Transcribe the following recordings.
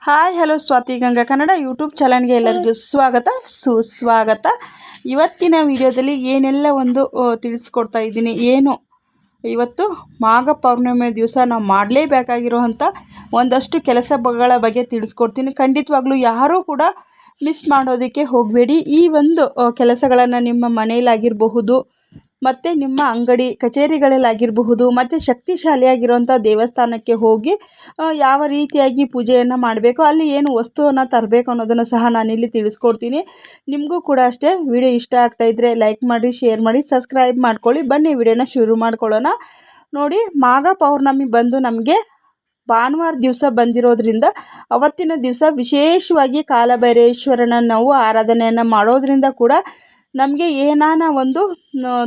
Hi hello Swathi Ganga Kannada YouTube ಚಾನಲ್ಗೆ ಎಲ್ಲರಿಗೂ ಸ್ವಾಗತ ಸುಸ್ವಾಗತ. ಇವತ್ತಿನ ವಿಡಿಯೋದಲ್ಲಿ ಏನೆಲ್ಲ ಒಂದು ತಿಳಿಸ್ಕೊಡ್ತಾ ಇದ್ದೀನಿ. ಇವತ್ತು ಮಾಘ ಪೌರ್ಣಿಮೆ ದಿವಸ ನಾವು ಮಾಡಲೇಬೇಕಾಗಿರುವಂಥ ಒಂದಷ್ಟು ಕೆಲಸಗಳ ಬಗ್ಗೆ ತಿಳಿಸ್ಕೊಡ್ತೀನಿ. ಖಂಡಿತವಾಗ್ಲೂ ಯಾರೂ ಕೂಡ ಮಿಸ್ ಮಾಡೋದಕ್ಕೆ ಹೋಗಬೇಡಿ. ಈ ಒಂದು ಕೆಲಸಗಳನ್ನು ನಿಮ್ಮ ಮನೆಯಲ್ಲಾಗಿರಬಹುದು, ಮತ್ತು ನಿಮ್ಮ ಅಂಗಡಿ ಕಚೇರಿಗಳಲ್ಲಾಗಿರಬಹುದು, ಮತ್ತು ಶಕ್ತಿಶಾಲಿಯಾಗಿರುವಂಥ ದೇವಸ್ಥಾನಕ್ಕೆ ಹೋಗಿ ಯಾವ ರೀತಿಯಾಗಿ ಪೂಜೆಯನ್ನು ಮಾಡಬೇಕು, ಅಲ್ಲಿ ಏನು ವಸ್ತುವನ್ನು ತರಬೇಕು ಅನ್ನೋದನ್ನು ಸಹ ನಾನಿಲ್ಲಿ ತಿಳಿಸ್ಕೊಡ್ತೀನಿ. ನಿಮಗೂ ಕೂಡ ಅಷ್ಟೇ. ವಿಡಿಯೋ ಇಷ್ಟ ಆಗ್ತಾಯಿದ್ರೆ ಲೈಕ್ ಮಾಡಿ, ಶೇರ್ ಮಾಡಿ, ಸಬ್ಸ್ಕ್ರೈಬ್ ಮಾಡ್ಕೊಳ್ಳಿ. ಬನ್ನಿ ವಿಡಿಯೋನ ಶುರು ಮಾಡ್ಕೊಳ್ಳೋಣ. ನೋಡಿ, ಮಾಘ ಪೌರ್ಣಮಿ ಬಂದು ನಮಗೆ ಭಾನುವಾರ ದಿವಸ ಬಂದಿರೋದ್ರಿಂದ ಅವತ್ತಿನ ದಿವಸ ವಿಶೇಷವಾಗಿ ಕಾಲಭೈರೇಶ್ವರನ ನಾವು ಆರಾಧನೆಯನ್ನು ಮಾಡೋದ್ರಿಂದ ಕೂಡ ನಮಗೆ ಏನಾನ ಒಂದು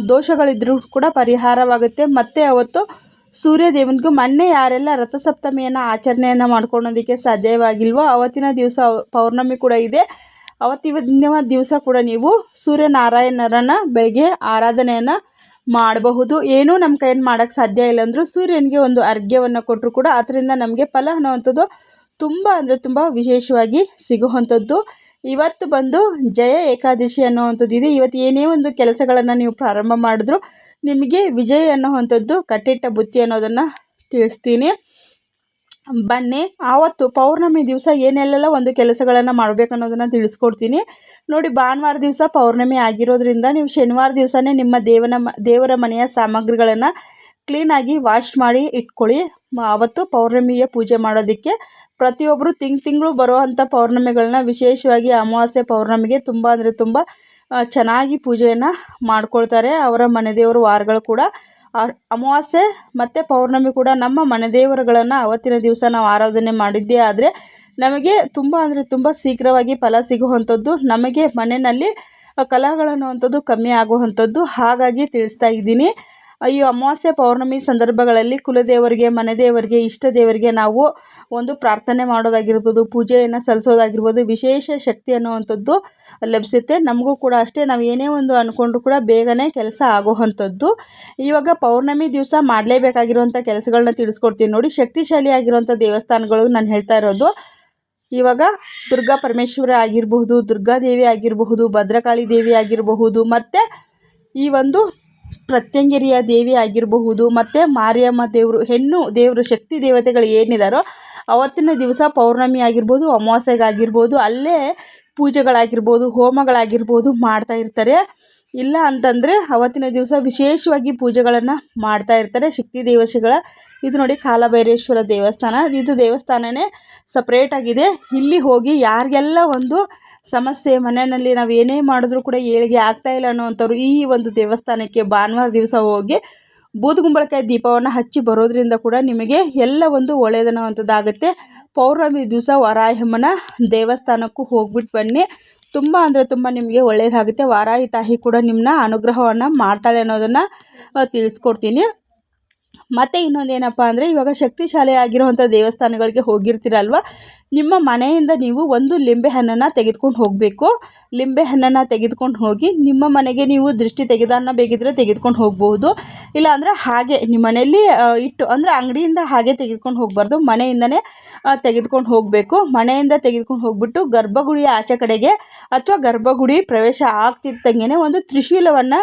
ದೋಷಗಳಿದ್ರೂ ಕೂಡ ಪರಿಹಾರವಾಗುತ್ತೆ. ಮತ್ತು ಅವತ್ತು ಸೂರ್ಯದೇವನಿಗೂ ಮೊನ್ನೆ ಯಾರೆಲ್ಲ ರಥಸಪ್ತಮಿಯನ್ನು ಆಚರಣೆಯನ್ನು ಮಾಡ್ಕೊಳ್ಳೋದಕ್ಕೆ ಸಾಧ್ಯವಾಗಿಲ್ವೋ ಅವತ್ತಿನ ದಿವಸ ಪೌರ್ಣಮಿ ಕೂಡ ಇದೆ. ಅವತ್ತಿನ ದಿವಸ ಕೂಡ ನೀವು ಸೂರ್ಯನಾರಾಯಣರನ್ನು ಬೆಳಗ್ಗೆ ಆರಾಧನೆಯನ್ನು ಮಾಡಬಹುದು. ಏನೂ ನಮ್ಮ ಕೈಯಲ್ಲಿ ಮಾಡೋಕ್ಕೆ ಸಾಧ್ಯ ಇಲ್ಲ ಅಂದರೂ ಸೂರ್ಯನಿಗೆ ಒಂದು ಅರ್ಘ್ಯವನ್ನು ಕೊಟ್ಟರು ಕೂಡ ಅದರಿಂದ ನಮಗೆ ಫಲ ಅನ್ನುವಂಥದ್ದು ತುಂಬ ಅಂದರೆ ತುಂಬ ವಿಶೇಷವಾಗಿ ಸಿಗುವಂಥದ್ದು. ಇವತ್ತು ಬಂದು ಜಯ ಏಕಾದಶಿ ಅನ್ನುವಂಥದ್ದು ಇದೆ. ಇವತ್ತು ಏನೇ ಒಂದು ಕೆಲಸಗಳನ್ನು ನೀವು ಪ್ರಾರಂಭ ಮಾಡಿದ್ರು ನಿಮಗೆ ವಿಜಯ ಅನ್ನುವಂಥದ್ದು ಕಟ್ಟಿಟ್ಟ ಬುತ್ತಿ ಅನ್ನೋದನ್ನು ತಿಳಿಸ್ತೀನಿ. ಬನ್ನಿ, ಆವತ್ತು ಪೌರ್ಣಮಿ ದಿವಸ ಏನೆಲ್ಲ ಒಂದು ಕೆಲಸಗಳನ್ನು ಮಾಡಬೇಕು ಅನ್ನೋದನ್ನು ತಿಳಿಸ್ಕೊಡ್ತೀನಿ. ನೋಡಿ, ಭಾನುವಾರ ದಿವಸ ಪೌರ್ಣಮಿ ಆಗಿರೋದ್ರಿಂದ ನೀವು ಶನಿವಾರ ದಿವಸನೇ ನಿಮ್ಮ ದೇವರ ಮನೆಯ ಸಾಮಗ್ರಿಗಳನ್ನು ಕ್ಲೀನಾಗಿ ವಾಶ್ ಮಾಡಿ ಇಟ್ಕೊಳ್ಳಿ. ಆವತ್ತು ಪೌರ್ಣಮಿಯ ಪೂಜೆ ಮಾಡೋದಕ್ಕೆ ಪ್ರತಿಯೊಬ್ಬರು ತಿಂಗಳು ಬರುವಂಥ ಪೌರ್ಣಮಿಗಳನ್ನ, ವಿಶೇಷವಾಗಿ ಅಮಾವಾಸ್ಯೆ ಪೌರ್ಣಮಿಗೆ ತುಂಬ ಅಂದರೆ ತುಂಬ ಚೆನ್ನಾಗಿ ಪೂಜೆಯನ್ನು ಮಾಡ್ಕೊಳ್ತಾರೆ. ಅವರ ಮನೆ ದೇವರು ವಾರಗಳು ಕೂಡ ಅಮಾವಾಸ್ಯೆ ಮತ್ತು ಪೌರ್ಣಮಿ ಕೂಡ ನಮ್ಮ ಮನೆ ದೇವರುಗಳನ್ನು ಅವತ್ತಿನ ದಿವಸ ನಾವು ಆರಾಧನೆ ಮಾಡಿದ್ದೇ ಆದರೆ ನಮಗೆ ತುಂಬ ಅಂದರೆ ತುಂಬ ಶೀಘ್ರವಾಗಿ ಫಲ ಸಿಗುವಂಥದ್ದು, ನಮಗೆ ಮನೆಯಲ್ಲಿ ಕಲಹಗಳನ್ನುವಂಥದ್ದು ಕಮ್ಮಿ ಆಗುವಂಥದ್ದು. ಹಾಗಾಗಿ ತಿಳಿಸ್ತಾ ಇದ್ದೀನಿ. ಈ ಅಮಾವಾಸ್ಯೆ ಪೌರ್ಣಮಿ ಸಂದರ್ಭಗಳಲ್ಲಿ ಕುಲದೇವರಿಗೆ, ಮನೆ ದೇವರಿಗೆ, ಇಷ್ಟ ದೇವರಿಗೆ ನಾವು ಒಂದು ಪ್ರಾರ್ಥನೆ ಮಾಡೋದಾಗಿರ್ಬೋದು, ಪೂಜೆಯನ್ನು ಸಲ್ಲಿಸೋದಾಗಿರ್ಬೋದು, ವಿಶೇಷ ಶಕ್ತಿ ಅನ್ನುವಂಥದ್ದು ಲಭಿಸುತ್ತೆ. ನಮಗೂ ಕೂಡ ಅಷ್ಟೇ. ನಾವು ಏನೇ ಒಂದು ಅಂದ್ಕೊಂಡ್ರೂ ಕೂಡ ಬೇಗನೆ ಕೆಲಸ ಆಗುವಂಥದ್ದು. ಇವಾಗ ಪೌರ್ಣಮಿ ದಿವಸ ಮಾಡಲೇಬೇಕಾಗಿರುವಂಥ ಕೆಲಸಗಳನ್ನ ತಿಳಿಸ್ಕೊಡ್ತೀನಿ. ನೋಡಿ, ಶಕ್ತಿಶಾಲಿಯಾಗಿರುವಂಥ ದೇವಸ್ಥಾನಗಳು ನಾನು ಹೇಳ್ತಾ ಇರೋದು. ಇವಾಗ ದುರ್ಗಾ ಪರಮೇಶ್ವರ ಆಗಿರಬಹುದು, ದುರ್ಗಾದೇವಿ ಆಗಿರಬಹುದು, ಭದ್ರಕಾಳಿ ದೇವಿ ಆಗಿರಬಹುದು, ಮತ್ತು ಈ ಒಂದು ಪ್ರತ್ಯಂಗಿರಿಯ ದೇವಿ ಆಗಿರಬಹುದು, ಮತ್ತು ಮಾರಿಯಮ್ಮ ದೇವರು, ಹೆಣ್ಣು ದೇವರು, ಶಕ್ತಿ ದೇವತೆಗಳು ಏನಿದ್ದಾರೋ ಅವತ್ತಿನ ದಿವಸ ಪೌರ್ಣಮಿ ಆಗಿರ್ಬೋದು, ಅಮಾವಾಸ್ಯೆಗಾಗಿರ್ಬೋದು ಅಲ್ಲೇ ಪೂಜೆಗಳಾಗಿರ್ಬೋದು, ಹೋಮಗಳಾಗಿರ್ಬೋದು ಮಾಡ್ತಾ ಇರ್ತಾರೆ. ಇಲ್ಲ ಅಂತಂದರೆ ಅವತ್ತಿನ ದಿವಸ ವಿಶೇಷವಾಗಿ ಪೂಜೆಗಳನ್ನು ಮಾಡ್ತಾ ಇರ್ತಾರೆ ಶಕ್ತಿ ದೇವತೆಗಳ. ಇದು ನೋಡಿ, ಕಾಲಭೈರೇಶ್ವರ ದೇವಸ್ಥಾನ. ಇದು ದೇವಸ್ಥಾನನೇ ಸಪ್ರೇಟಾಗಿದೆ. ಇಲ್ಲಿ ಹೋಗಿ ಯಾರಿಗೆಲ್ಲ ಒಂದು ಸಮಸ್ಯೆ, ಮನೆಯಲ್ಲಿ ನಾವು ಏನೇ ಮಾಡಿದ್ರೂ ಕೂಡ ಏಳಿಗೆ ಆಗ್ತಾಯಿಲ್ಲ ಅನ್ನೋವಂಥವ್ರು ಈ ಒಂದು ದೇವಸ್ಥಾನಕ್ಕೆ ಭಾನುವಾರ ದಿವಸ ಹೋಗಿ ಬೂದುಗುಂಬಳಕಾಯಿ ದೀಪವನ್ನು ಹಚ್ಚಿ ಬರೋದ್ರಿಂದ ಕೂಡ ನಿಮಗೆ ಎಲ್ಲ ಒಂದು ಒಳ್ಳೆಯದನ್ನುವಂಥದ್ದಾಗುತ್ತೆ. ಪೌರ್ಣಮಿ ದಿವಸ ವರಾಹಮ್ಮನ ದೇವಸ್ಥಾನಕ್ಕೂ ಹೋಗ್ಬಿಟ್ಟು ಬನ್ನಿ. ತುಂಬ ಅಂದರೆ ತುಂಬ ನಿಮಗೆ ಒಳ್ಳೆಯದಾಗುತ್ತೆ. ವಾರಾಹಿ ತಾಯಿ ಕೂಡ ನಿಮ್ಮನ್ನ ಅನುಗ್ರಹವನ್ನು ಮಾಡ್ತಾಳೆ ಅನ್ನೋದನ್ನು ತಿಳಿಸ್ಕೊಡ್ತೀನಿ. ಮತ್ತು ಇನ್ನೊಂದೇನಪ್ಪ ಅಂದರೆ, ಇವಾಗ ಶಕ್ತಿಶಾಲಿ ಆಗಿರುವಂಥ ದೇವಸ್ಥಾನಗಳಿಗೆ ಹೋಗಿರ್ತೀರಲ್ವ, ನಿಮ್ಮ ಮನೆಯಿಂದ ನೀವು ಒಂದು ಲಿಂಬೆಹಣ್ಣನ್ನು ತೆಗೆದುಕೊಂಡು ಹೋಗಬೇಕು. ಲಿಂಬೆಹಣ್ಣನ್ನು ತೆಗೆದುಕೊಂಡು ಹೋಗಿ ನಿಮ್ಮ ಮನೆಗೆ ನೀವು ದೃಷ್ಟಿ ತೆಗೆದನ್ನ ಬೇಕಿದ್ರೆ ತೆಗೆದುಕೊಂಡು ಹೋಗ್ಬೋದು. ಇಲ್ಲ ಅಂದರೆ ಹಾಗೆ ನಿಮ್ಮ ಮನೆಯಲ್ಲಿ ಇಟ್ಟು, ಅಂದರೆ ಅಂಗಡಿಯಿಂದ ಹಾಗೆ ತೆಗೆದುಕೊಂಡು ಹೋಗಬಾರ್ದು, ಮನೆಯಿಂದನೇ ತೆಗೆದುಕೊಂಡು ಹೋಗಬೇಕು. ಮನೆಯಿಂದ ತೆಗೆದುಕೊಂಡು ಹೋಗ್ಬಿಟ್ಟು ಗರ್ಭಗುಡಿಯ ಆಚೆ ಕಡೆಗೆ ಅಥವಾ ಗರ್ಭಗುಡಿ ಪ್ರವೇಶ ಆಗ್ತಿದ್ದಂಗೆ ಒಂದು ತ್ರಿಶೂಲವನ್ನು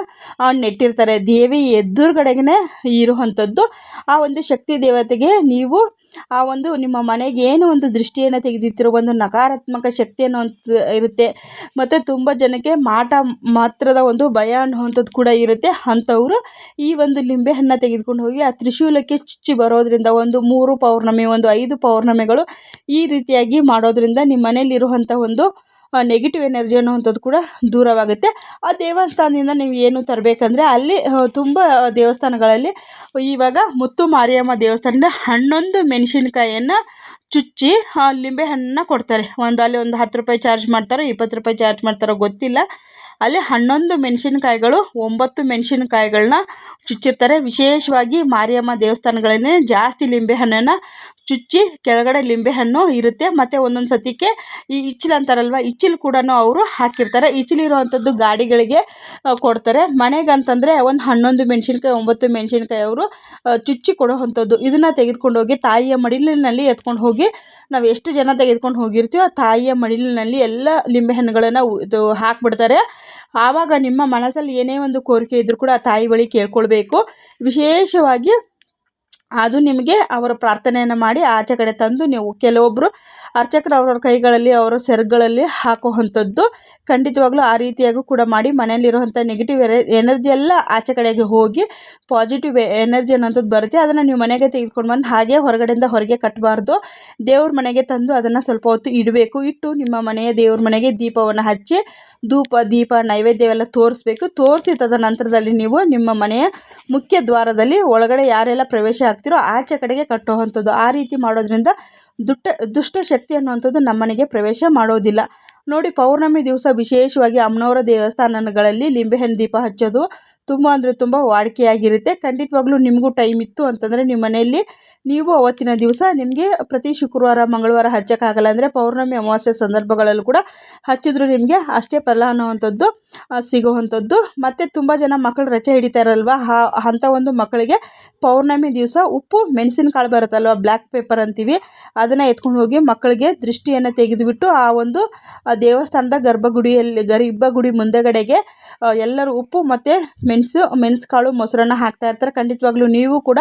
ನೆಟ್ಟಿರ್ತಾರೆ. ದೇವಿ ಎದುರುಗಡೆಗೆ ಇರುವಂಥದ್ದು. ಆ ಒಂದು ಶಕ್ತಿ ದೇವತೆಗೆ ನೀವು ಆ ಒಂದು ನಿಮ್ಮ ಮನೆಗೆ ಏನು ಒಂದು ದೃಷ್ಟಿಯನ್ನು ತೆಗೆದಿತ್ತಿರೋ ಒಂದು ನಕಾರಾತ್ಮಕ ಶಕ್ತಿ ಅನ್ನುವಂಥದ್ದು ಇರುತ್ತೆ. ಮತ್ತು ತುಂಬ ಜನಕ್ಕೆ ಮಾತ್ರದ ಒಂದು ಭಯ ಅನ್ನುವಂಥದ್ದು ಕೂಡ ಇರುತ್ತೆ. ಅಂಥವರು ಈ ಒಂದು ಲಿಂಬೆಹಣ್ಣು ತೆಗೆದುಕೊಂಡು ಹೋಗಿ ಆ ತ್ರಿಶೂಲಕ್ಕೆ ಚುಚ್ಚಿ ಬರೋದ್ರಿಂದ ಒಂದು 3 ಪೌರ್ಣಮಿ, ಒಂದು 5 ಪೌರ್ಣಮಿಗಳು ಈ ರೀತಿಯಾಗಿ ಮಾಡೋದ್ರಿಂದ ನಿಮ್ಮ ಮನೆಯಲ್ಲಿರುವಂಥ ಒಂದು ನೆಗೆಟಿವ್ ಎನರ್ಜಿ ಅನ್ನುವಂಥದ್ದು ಕೂಡ ದೂರವಾಗುತ್ತೆ. ಆ ದೇವಸ್ಥಾನದಿಂದ ನೀವು ಏನು ತರಬೇಕಂದ್ರೆ, ಅಲ್ಲಿ ತುಂಬ ದೇವಸ್ಥಾನಗಳಲ್ಲಿ ಇವಾಗ ಮುತ್ತು ಮಾರಿಯಮ್ಮ ದೇವಸ್ಥಾನದಿಂದ 11 ಮೆಣಸಿನಕಾಯಿಯನ್ನು ಚುಚ್ಚಿ ಲಿಂಬೆಹಣ್ಣನ್ನ ಕೊಡ್ತಾರೆ. ಅಲ್ಲಿ ಒಂದು 10 ರೂಪಾಯಿ ಚಾರ್ಜ್ ಮಾಡ್ತಾರೋ 20 ರೂಪಾಯಿ ಚಾರ್ಜ್ ಮಾಡ್ತಾರೋ ಗೊತ್ತಿಲ್ಲ. ಅಲ್ಲಿ 11 ಮೆಣಸಿನಕಾಯಿಗಳು, 9 ಮೆಣಸಿನಕಾಯಿಗಳನ್ನ ಚುಚ್ಚಿರ್ತಾರೆ. ವಿಶೇಷವಾಗಿ ಮಾರಿಯಮ್ಮ ದೇವಸ್ಥಾನಗಳಲ್ಲಿ ಜಾಸ್ತಿ ಲಿಂಬೆಹಣ್ಣನ್ನು ಚುಚ್ಚಿ ಕೆಳಗಡೆ ಲಿಂಬೆಹಣ್ಣು ಇರುತ್ತೆ. ಮತ್ತು ಒಂದೊಂದು ಸತಿಗೆ ಈ ಇಚ್ಚಿಲು ಅಂತಾರಲ್ವ, ಇಚ್ಚಿಲು ಕೂಡ ಅವರು ಹಾಕಿರ್ತಾರೆ. ಇಚ್ಚಿಲಿರುವಂಥದ್ದು ಗಾಡಿಗಳಿಗೆ ಕೊಡ್ತಾರೆ. ಮನೆಗಂತಂದರೆ ಒಂದು 11 ಮೆಣಸಿನ್ಕಾಯಿ 9 ಮೆಣಸಿನ್ಕಾಯಿ ಅವರು ಚುಚ್ಚಿ ಕೊಡೋವಂಥದ್ದು. ಇದನ್ನು ತೆಗೆದುಕೊಂಡು ಹೋಗಿ ತಾಯಿಯ ಮಡಿಲಿನಲ್ಲಿ ಎತ್ಕೊಂಡು ಹೋಗಿ ನಾವು ಎಷ್ಟು ಜನ ತೆಗೆದುಕೊಂಡು ಹೋಗಿರ್ತೀವೋ ಆ ತಾಯಿಯ ಮಡಿಲಿನಲ್ಲಿ ಎಲ್ಲ ಲಿಂಬೆಹಣ್ಣುಗಳನ್ನು ಇದು ಹಾಕಿಬಿಡ್ತಾರೆ. ಆವಾಗ ನಿಮ್ಮ ಮನಸ್ಸಲ್ಲಿ ಏನೇ ಒಂದು ಕೋರಿಕೆ ಇದ್ದರೂ ಕೂಡ ಆ ತಾಯಿ ಬಳಿ ಕೇಳ್ಕೊಳ್ಬೇಕು. ವಿಶೇಷವಾಗಿ ಅದು ನಿಮಗೆ ಅವರ ಪ್ರಾರ್ಥನೆಯನ್ನು ಮಾಡಿ ಆಚೆ ಕಡೆ ತಂದು ನೀವು ಕೆಲವೊಬ್ಬರು ಅರ್ಚಕರು ಅವ್ರವ್ರ ಕೈಗಳಲ್ಲಿ ಅವರ ಸೆರಗಳಲ್ಲಿ ಹಾಕುವಂಥದ್ದು. ಖಂಡಿತವಾಗ್ಲೂ ಆ ರೀತಿಯಾಗೂ ಕೂಡ ಮಾಡಿ ಮನೆಯಲ್ಲಿರುವಂಥ ನೆಗೆಟಿವ್ ಎನರ್ಜಿ ಎಲ್ಲ ಆಚೆ ಕಡೆಗೆ ಹೋಗಿ ಪಾಸಿಟಿವ್ ಎನರ್ಜಿ ಅನ್ನೋಂಥದ್ದು ಬರುತ್ತೆ. ಅದನ್ನು ನೀವು ಮನೆಗೆ ತೆಗೆದುಕೊಂಡು ಬಂದು ಹಾಗೆ ಹೊರಗಡೆಯಿಂದ ಹೊರಗೆ ಕಟ್ಟಬಾರ್ದು. ದೇವ್ರ ಮನೆಗೆ ತಂದು ಅದನ್ನು ಸ್ವಲ್ಪ ಹೊತ್ತು ಇಡಬೇಕು. ಇಟ್ಟು ನಿಮ್ಮ ಮನೆಯ ದೇವ್ರ ಮನೆಗೆ ದೀಪವನ್ನು ಹಚ್ಚಿ ಧೂಪ ದೀಪ ನೈವೇದ್ಯವೆಲ್ಲ ತೋರಿಸ್ಬೇಕು. ತೋರಿಸಿ ತದನಂತರದಲ್ಲಿ ನೀವು ನಿಮ್ಮ ಮನೆಯ ಮುಖ್ಯ ದ್ವಾರದಲ್ಲಿ ಒಳಗಡೆ ಯಾರೆಲ್ಲ ಪ್ರವೇಶ ಆಗ್ತಿರೋ ಆಚೆ ಕಡೆಗೆ ಕಟ್ಟುವಂಥದ್ದು. ಆ ರೀತಿ ಮಾಡೋದ್ರಿಂದ ದುಷ್ಟ ಶಕ್ತಿ ಅನ್ನುವಂಥದ್ದು ನಮ್ಮನೆಗೆ ಪ್ರವೇಶ ಮಾಡೋದಿಲ್ಲ. ನೋಡಿ, ಪೌರ್ಣಮಿ ದಿವಸ ವಿಶೇಷವಾಗಿ ಅಮ್ಮನವರ ದೇವಸ್ಥಾನಗಳಲ್ಲಿ ಲಿಂಬೆಹಣ್ಣು ದೀಪ ಹಚ್ಚೋದು ತುಂಬ ಅಂದರೆ ತುಂಬ ವಾಡಿಕೆಯಾಗಿರುತ್ತೆ. ಖಂಡಿತವಾಗ್ಲೂ ನಿಮಗೂ ಟೈಮ್ ಇತ್ತು ಅಂತಂದರೆ ನಿಮ್ಮ ಮನೆಯಲ್ಲಿ ನೀವು ಅವತ್ತಿನ ದಿವಸ ನಿಮಗೆ ಪ್ರತಿ ಶುಕ್ರವಾರ ಮಂಗಳವಾರ ಹಚ್ಚೋಕ್ಕಾಗಲ್ಲ ಅಂದರೆ ಪೌರ್ಣಮಿ ಅಮಾವಾಸ್ಯೆ ಸಂದರ್ಭಗಳಲ್ಲೂ ಕೂಡ ಹಚ್ಚಿದ್ರು ನಿಮಗೆ ಅಷ್ಟೇ ಫಲ ಅನ್ನೋವಂಥದ್ದು ಸಿಗೋವಂಥದ್ದು. ಮತ್ತು ತುಂಬ ಜನ ಮಕ್ಕಳು ರಜೆ ಹಿಡಿತಾರಲ್ವ, ಅಂಥ ಒಂದು ಮಕ್ಕಳಿಗೆ ಪೌರ್ಣಮಿ ದಿವಸ ಉಪ್ಪು ಮೆಣಸಿನಕಾಳು ಬರುತ್ತಲ್ವ, ಬ್ಲ್ಯಾಕ್ ಪೇಪರ್ ಅಂತೀವಿ, ಅದನ್ನು ಎತ್ಕೊಂಡು ಹೋಗಿ ಮಕ್ಕಳಿಗೆ ದೃಷ್ಟಿಯನ್ನು ತೆಗೆದುಬಿಟ್ಟು ಆ ಒಂದು ದೇವಸ್ಥಾನದ ಗರ್ಭಗುಡಿ ಮುಂದೆಗಡೆಗೆ ಎಲ್ಲರೂ ಉಪ್ಪು ಮತ್ತು ಮೆಣಸು ಕಾಳು ಮೊಸರನ್ನು ಹಾಕ್ತಾ ಇರ್ತಾರೆ. ಖಂಡಿತವಾಗ್ಲೂ ನೀವು ಕೂಡ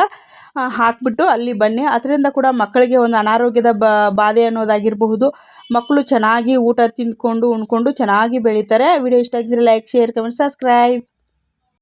ಹಾಕಿಬಿಟ್ಟು ಅಲ್ಲಿ ಬನ್ನಿ. ಅದರಿಂದ ಕೂಡ ಮಕ್ಕಳಿಗೆ ಒಂದು ಅನಾರೋಗ್ಯದ ಬಾಧೆ ಅನ್ನೋದಾಗಿರಬಹುದು. ಮಕ್ಕಳು ಚೆನ್ನಾಗಿ ಊಟ ತಿಂದ್ಕೊಂಡು ಉಣ್ಕೊಂಡು ಚೆನ್ನಾಗಿ ಬೆಳೀತಾರೆ. ವಿಡಿಯೋ ಇಷ್ಟ ಆಗಿದ್ರೆ ಲೈಕ್ ಶೇರ್ ಕಮೆಂಟ್ ಸಬ್ಸ್ಕ್ರೈಬ್.